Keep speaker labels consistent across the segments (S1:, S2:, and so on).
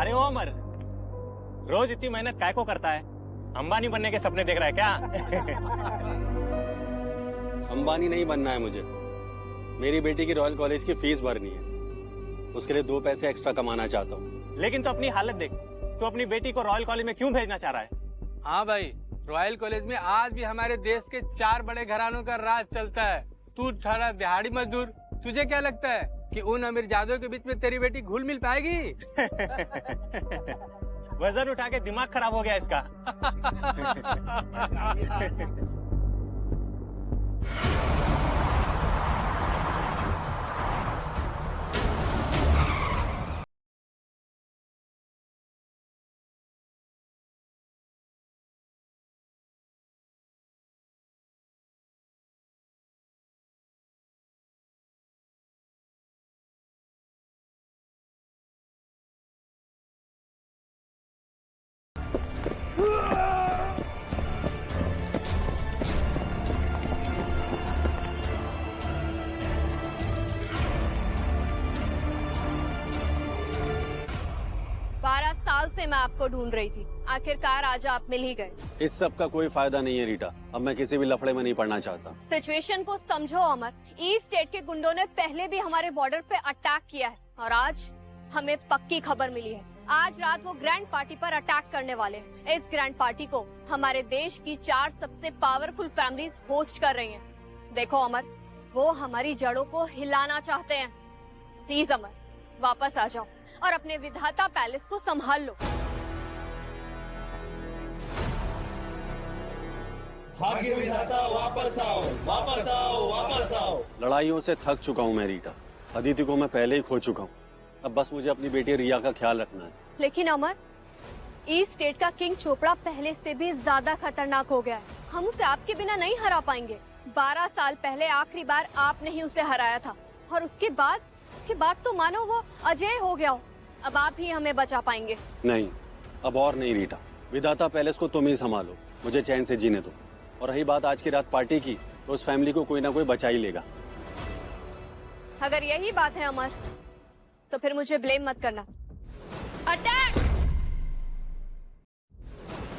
S1: अरे ओ अमर, रोज इतनी मेहनत काय को करता है? अंबानी बनने के सपने देख रहा है क्या?
S2: अंबानी नहीं बनना है मुझे। मेरी बेटी की रॉयल कॉलेज की फीस भरनी है, उसके लिए 2 पैसे एक्स्ट्रा कमाना चाहता हूँ।
S1: लेकिन तो अपनी हालत देख, तो अपनी बेटी को रॉयल कॉलेज में क्यों भेजना चाह रहा है?
S3: हाँ भाई, रॉयल कॉलेज में आज भी हमारे देश के 4 बड़े घरानों का राज चलता है। तू ठहरा दिहाड़ी मजदूर, तुझे क्या लगता है कि उन अमीर जादों के बीच में तेरी बेटी घुल मिल पाएगी?
S1: वजन उठा के दिमाग खराब हो गया इसका।
S4: साल से मैं आपको ढूंढ रही थी, आखिरकार आज आप मिल ही गए।
S2: इस सब का कोई फायदा नहीं है रीटा, अब मैं किसी भी लफड़े में नहीं पड़ना चाहता।
S4: सिचुएशन को समझो अमर, ईस्ट स्टेट के गुंडों ने पहले भी हमारे बॉर्डर पे अटैक किया है और आज हमें पक्की खबर मिली है। आज रात वो ग्रैंड पार्टी पर अटैक करने वाले हैं। इस ग्रैंड पार्टी को हमारे देश की 4 सबसे पावरफुल फैमिलीज होस्ट कर रही हैं। देखो अमर, वो हमारी जड़ों को हिलाना चाहते हैं। प्लीज अमर, वापस आ जाओ और अपने विधाता पैलेस को संभाल लो।
S5: भाग्य विधाता वापस आओ, वापस आओ, वापस आओ।
S2: लड़ाइयों से थक चुका हूँ मैं रीटा, अदिति को मैं पहले ही खो चुका हूँ। अब बस मुझे अपनी बेटी रिया का ख्याल रखना है।
S4: लेकिन अमर, ईस्ट स्टेट का किंग चोपड़ा पहले से भी ज्यादा खतरनाक हो गया है। हम उसे आपके बिना नहीं हरा पाएंगे। 12 साल पहले आखिरी बार आपने ही उसे हराया था और उसके बाद तो मानो वो अजय हो गया हो। अब आप ही हमें बचा पाएंगे।
S2: नहीं, अब और नहीं रीटा, विधाता पैलेस को तुम ही संभालो, मुझे चैन से जीने दो। और रही बात आज की रात पार्टी की, तो उस फैमिली को कोई ना कोई बचा ही लेगा।
S4: अगर यही बात है अमर, तो फिर मुझे ब्लेम मत करना। अटैक!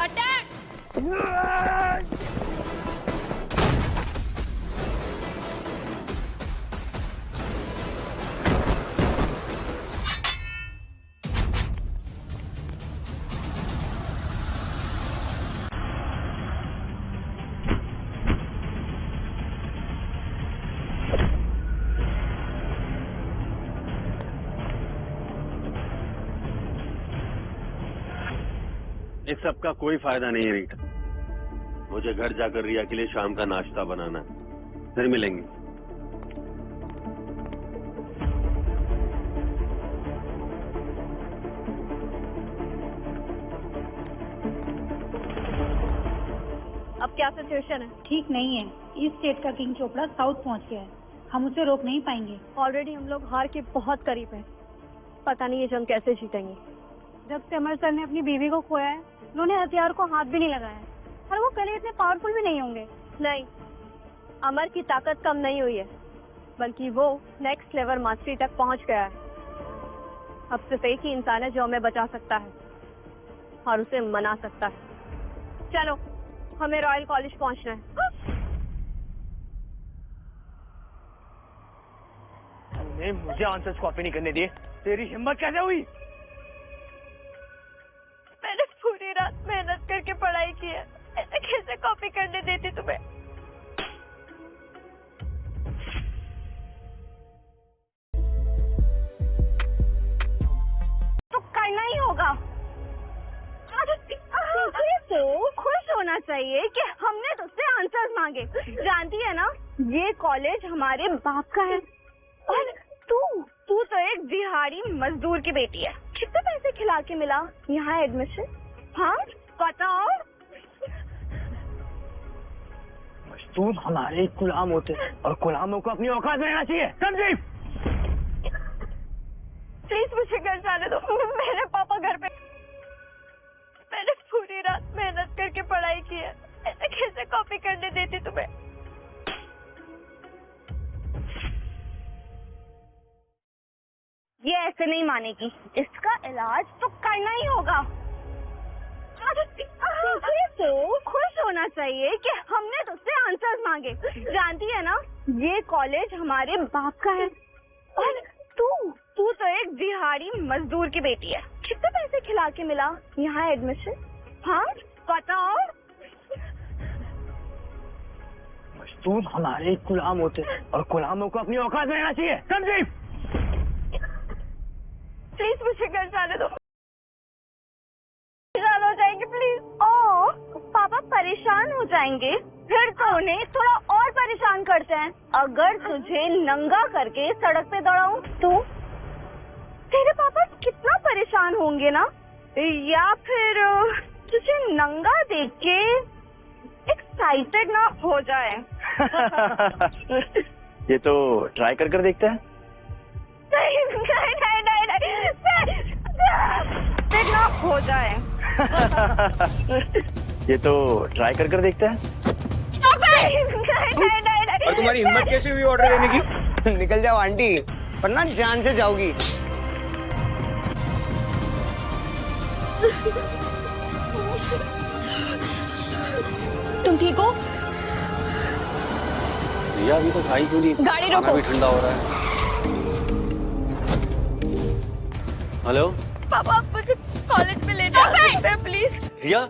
S4: अटैक!
S2: इस सब का कोई फायदा नहीं है रीटा, मुझे घर जाकर रिया के लिए शाम का नाश्ता बनाना है। फिर मिलेंगे।
S4: अब क्या सिचुएशन है?
S6: ठीक नहीं है। ईस्ट स्टेट का किंग चोपड़ा साउथ पहुंच गया है, हम उसे रोक नहीं पाएंगे।
S4: ऑलरेडी हम लोग हार के बहुत करीब हैं। पता नहीं ये जंग कैसे जीतेंगे।
S6: जब से अमर सर ने अपनी बीवी को खोया है, उन्होंने हथियार को हाथ भी नहीं लगाया है। और वो पहले इतने पावरफुल भी नहीं होंगे।
S4: नहीं, अमर की ताकत कम नहीं हुई है, बल्कि वो नेक्स्ट लेवल मास्टरी तक पहुंच गया है। अब सिर्फ एक ही इंसान है जो हमें बचा सकता है और उसे मना सकता है। चलो, हमें रॉयल कॉलेज पहुंचना है।
S5: तुमने मुझे आंसर्स कॉपी नहीं करने दिए, तेरी हिम्मत कैसे हुई?
S4: मैंने पूरी रात मेहनत करके पढ़ाई की है, ऐसे कैसे कॉपी करने देती तुम्हें?
S6: तो करना ही होगा।
S4: तुझे तो खुश होना चाहिए कि हमने तुझसे आंसर्स मांगे। जानती है ना, ये कॉलेज हमारे बाप का है और तू तो एक दिहाड़ी मजदूर की बेटी है। कितने पैसे खिला के मिला यहाँ एडमिशन? हाँ बताओ।
S5: मजदूर हमारे गुलाम होते हैं और गुलामों को अपनी औकात में रहना चाहिए, समझी?
S4: प्लीज मुझे घर जाने दो, मेरे पापा घर पे। मैंने पूरी रात मेहनत करके पढ़ाई की है, ऐसे कैसे कॉपी करने देती तुम्हें? ये
S6: से नहीं मानेगी, इसका इलाज तो करना ही होगा। तुझे तो खुश होना चाहिए कि हमने तुझसे आंसर्स मांगे। जानती है ना, ये कॉलेज हमारे बाप का है और तू तो एक दिहाड़ी मजदूर की बेटी है। कितने पैसे खिला के मिला यहाँ एडमिशन? हाँ बताओ।
S5: मजदूर हमारे गुलाम होते हैं और गुलामों को अपनी औकात में रहना चाहिए, समझी?
S6: प्लीज मुझे घर जाने दो, परेशान हो जाएंगे प्लीज। ओ पापा परेशान हो जाएंगे, फिर तो उन्हें थोड़ा और परेशान करते हैं। अगर तुझे नंगा करके सड़क पे दौड़ाऊं तो तेरे पापा कितना परेशान होंगे ना। या फिर तुझे नंगा देख के एक्साइटेड ना हो जाए।
S5: ये तो ट्राई कर देखते हैं।
S6: नहीं ना हो जाए।
S5: ये तो ट्राई कर देखते हैं।
S7: और तुम्हारी हिम्मत कैसे हुई ऑर्डर देने की? निकल जाओ आंटी, वरना जान से जाओगी।
S4: तुम ठीक हो?
S2: रिया अभी तक आई क्यों नहीं?
S4: गाड़ी
S2: खाना
S4: रोको।
S2: भी ठंडा हो रहा है। हेलो
S4: पापा आप मुझे कॉलेज में लेने आ सकते हैं प्लीज?
S2: रिया,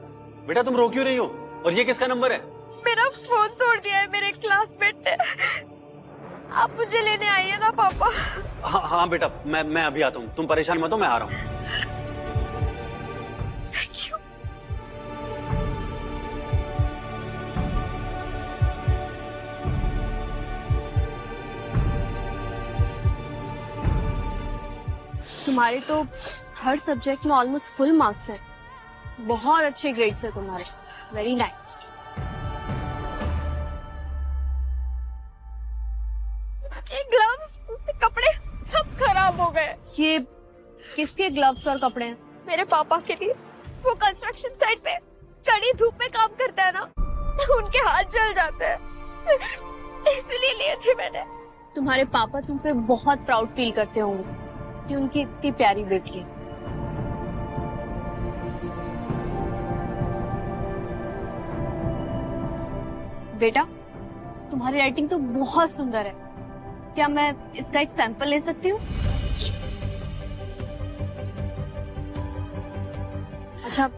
S2: बेटा तुम रो क्यों रही हो? और ये किसका नंबर है?
S4: मेरा फोन तोड़ दिया है मेरे क्लासमेट ने। आप मुझे लेने आइए ना पापा।
S2: हाँ बेटा, मैं अभी आता हूँ, तुम परेशान मत हो, मैं आ रहा हूँ।
S4: Thank you. तुम्हारे तो हर सब्जेक्ट में ऑलमोस्ट फुल मार्क्स है। बहुत अच्छे ग्रेड्स है तुम्हारे। Very nice. ये ग्लव्स, कपड़े सब खराब हो गए। ये किसके ग्लव्स और कपड़े हैं? मेरे पापा के लिए। वो कंस्ट्रक्शन साइट पे कड़ी धूप में काम करता है ना, उनके हाथ जल जाते हैं, इसलिए लिए थे मैंने। तुम्हारे पापा तुम पे बहुत प्राउड फील करते होंगे कि उनकी इतनी प्यारी बेटी है। बेटा तुम्हारी राइटिंग तो बहुत सुंदर है, क्या मैं इसका एक सैंपल ले सकती हूँ? अच्छा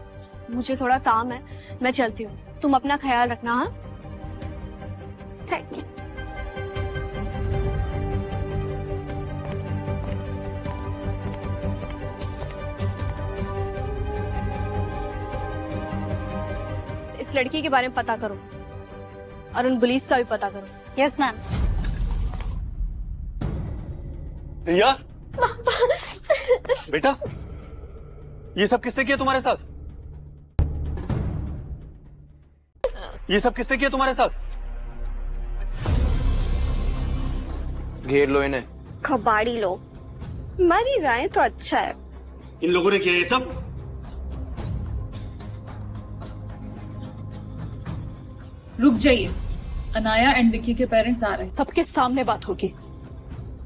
S4: मुझे थोड़ा काम है, मैं चलती हूँ, तुम अपना ख्याल रखना। हाँ थैंक यू। इस लड़की के बारे में पता करो और उन पुलिस का भी पता करो। Yes ma'am.
S2: रिया बेटा, ये सब किसने किया तुम्हारे साथ? ये सब किसने किया तुम्हारे साथ?
S7: घेर लो इन्हें।
S6: कबाड़ी लोग मर ही जाए तो अच्छा है।
S2: इन लोगों ने किया ये सब?
S8: रुक जाइए, अनाया एंड विक्की के पेरेंट्स आ रहे हैं, सबके सामने बात होगी।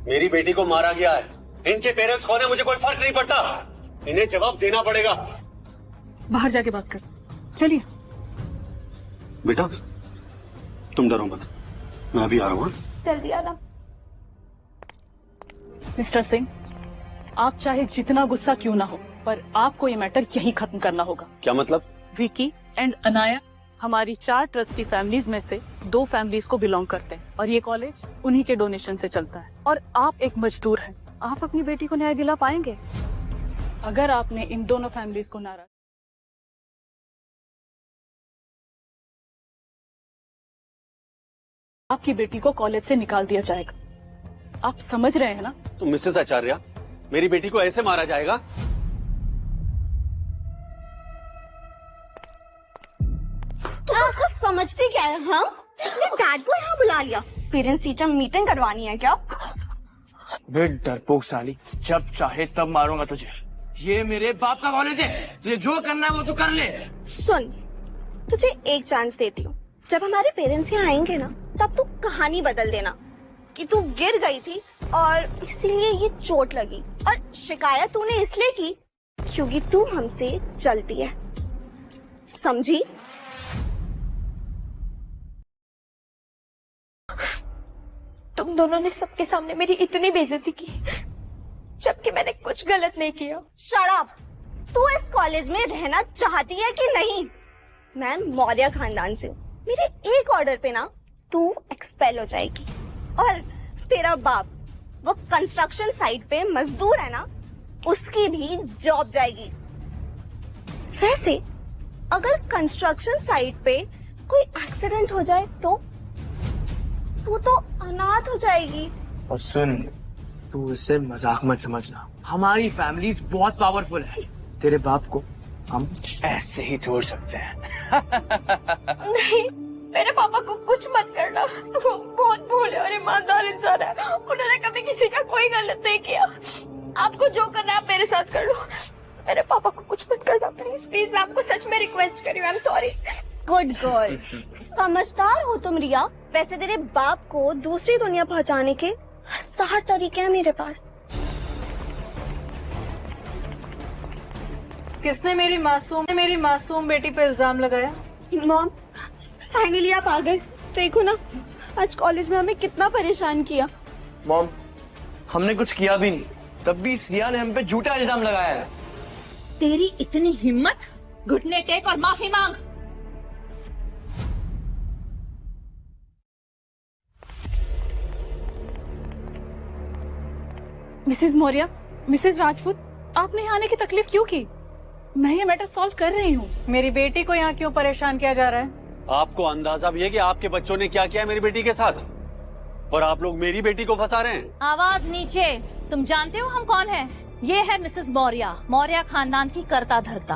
S2: मेरी बेटी को मारा गया है, इनके पेरेंट्स कौन है मुझे कोई फर्क नहीं पड़ता, इन्हें जवाब देना पड़ेगा।
S8: बाहर जाके बात कर, चलिए।
S2: बेटा तुम डरो मत, मैं अभी आ रहा हूँ।
S4: जल्दी आना।
S8: मिस्टर सिंह, आप चाहे जितना गुस्सा क्यों ना हो, पर आपको ये मैटर यहीं खत्म करना होगा।
S2: क्या मतलब?
S8: विकी एंड अनाया हमारी 4 ट्रस्टी फैमिलीज में से 2 फैमिलीज को बिलोंग करते हैं और ये कॉलेज उन्हीं के डोनेशन से चलता है। और आप एक मजदूर हैं, आप अपनी बेटी को न्याय दिला पाएंगे? अगर आपने इन दोनों फैमिलीज को नाराज, आपकी बेटी को कॉलेज से निकाल दिया जाएगा। आप समझ रहे हैं ना?
S2: तो मिसेस आचार्य, मेरी बेटी को ऐसे मारा जाएगा?
S6: आपको समझते क्या है? हाँ डैड को यहाँ बुला लिया, पेरेंट्स टीचर मीटिंग करवानी है क्या?
S7: बे डरपोक साली, जब चाहे तब मारूंगा तुझे। ये मेरे बाप का कॉलेज है, तुझे जो करना है वो तो कर ले।
S6: सुन, तुझे एक चांस देती हूँ, जब हमारे पेरेंट्स यहाँ आएंगे ना तब तू कहानी बदल देना। कि तू गिर गई थी और इसीलिए ये चोट लगी, और शिकायत तूने इसलिए की क्योंकि तू हमसे चलती है, समझी?
S4: तुम दोनों ने सबके सामने मेरी इतनी बेइज्जती की जबकि मैंने कुछ गलत नहीं किया।
S6: Shut up! तू इस कॉलेज में रहना चाहती है कि नहीं? मैं मौर्य खानदान से हूँ, मेरे एक ऑर्डर पे ना तू एक्सपेल हो जाएगी। और तेरा बाप वो कंस्ट्रक्शन साइट पे मजदूर है ना, उसकी भी जॉब जाएगी। वैसे अगर कंस्ट्रक्शन साइट पे कोई एक्सीडेंट हो जाए तो तू तो अनाथ हो जाएगी।
S7: और सुन, तू इसे मजाक मत समझना, हमारी फैमिली बहुत पावरफुल है। तेरे बाप को हम ऐसे ही छोड़ सकते हैं।
S4: नहीं, मेरे पापा को कुछ मत करना, वो बहुत भोले और ईमानदार इंसान है, उन्होंने कभी किसी का कोई गलत नहीं किया। आपको जो करना है आप मेरे साथ कर लो, मेरे पापा को कुछ मत करना प्लीज प्लीज, मैं आपको सच में रिक्वेस्ट कर रही हूँ, I am sorry.
S6: Good girl, समझदार हो तुम रिया। वैसे तेरे बाप को दूसरी दुनिया पहुंचाने के 1000 तरीके हैं मेरे पास।
S8: किसने मेरी मासूम बेटी पे इल्जाम लगाया?
S6: मॉम, फाइनली आप आ गए। देखो ना, आज कॉलेज में हमें कितना परेशान किया।
S7: मॉम, हमने कुछ किया भी नहीं, तब भी इस रिया ने हम पे झूठा इल्जाम लगाया है।
S9: तेरी इतनी हिम्मत, घुटने टेक और माफी मांग।
S8: मिसेस मौर्य, मिसेस राजपूत, आपने यहाँ आने की तकलीफ क्यों की? मैं ये मैटर सॉल्व कर रही हूँ। मेरी बेटी को यहाँ क्यों परेशान किया जा रहा है?
S2: आपको अंदाजा भी है कि आपके बच्चों ने क्या किया है मेरी बेटी के साथ, और आप लोग मेरी बेटी को फंसा रहे हैं।
S9: आवाज नीचे। तुम जानते हो हम कौन है? ये है मिसेस मौर्य, मौर्य खानदान की करता धरता,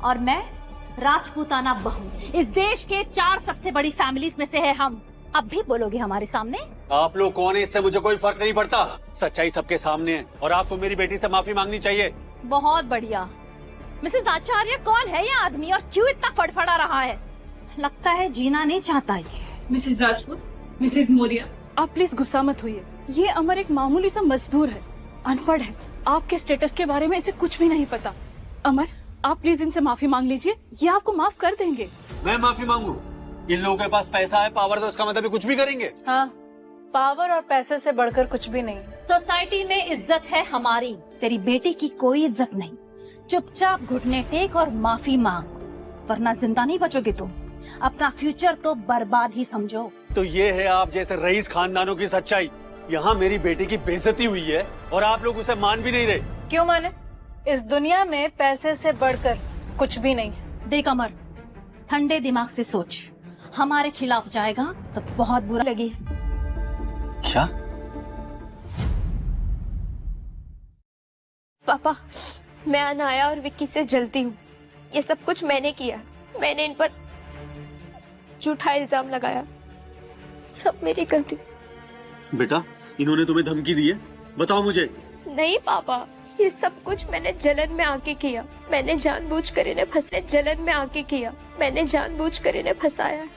S9: और मैं राजपूताना बहू। इस देश के 4 सबसे बड़ी फैमिलीज में से है हम। अब भी बोलोगे हमारे सामने?
S2: आप लोग कौन है इससे मुझे कोई फर्क नहीं पड़ता, सच्चाई सबके सामने है, और आपको मेरी बेटी से माफी मांगनी चाहिए।
S9: बहुत बढ़िया। मिसेस आचार्य, कौन है ये आदमी और क्यों इतना फड़फड़ा रहा है? लगता है जीना नहीं चाहता ये।
S8: मिसेस राजपूत, मिसेस मौर्य, आप प्लीज गुस्सा मत होइए। ये अमर एक मामूली सा मजदूर है, अनपढ़ है, आपके स्टेटस के बारे में इसे कुछ भी नहीं पता। अमर, आप प्लीज इनसे माफी मांग लीजिए, ये आपको माफ कर देंगे।
S2: मैं माफी मांगू? इन लोगों के पास पैसा है, पावर, तो इसका मतलब कुछ भी करेंगे।
S8: हाँ, पावर और पैसे से बढ़कर कुछ भी नहीं।
S9: सोसाइटी में इज्जत है हमारी, तेरी बेटी की कोई इज्जत नहीं। चुपचाप घुटने टेक और माफी मांग, वरना जिंदा नहीं बचोगे तुम। अपना फ्यूचर तो बर्बाद ही समझो।
S2: तो ये है आप जैसे रईस खानदानों की सच्चाई। यहाँ मेरी बेटी की बेइज्जती हुई है और आप लोग उसे मान भी नहीं रहे।
S8: क्यों माने? इस दुनिया में पैसे से बढ़कर कुछ भी नहीं है।
S9: देख अमर, ठंडे दिमाग से सोच, हमारे खिलाफ जाएगा तो बहुत बुरा लगे।
S2: क्या?
S4: पापा, मैं अनाया और विक्की से जलती हूँ। ये सब कुछ मैंने किया, मैंने इन पर झूठा इल्जाम लगाया, सब मेरी गलती।
S2: बेटा, इन्होंने तुम्हें धमकी दी है? बताओ मुझे।
S4: नहीं पापा, ये सब कुछ मैंने जलन में आके किया। मैंने जानबूझकर इन्हें फंसाया।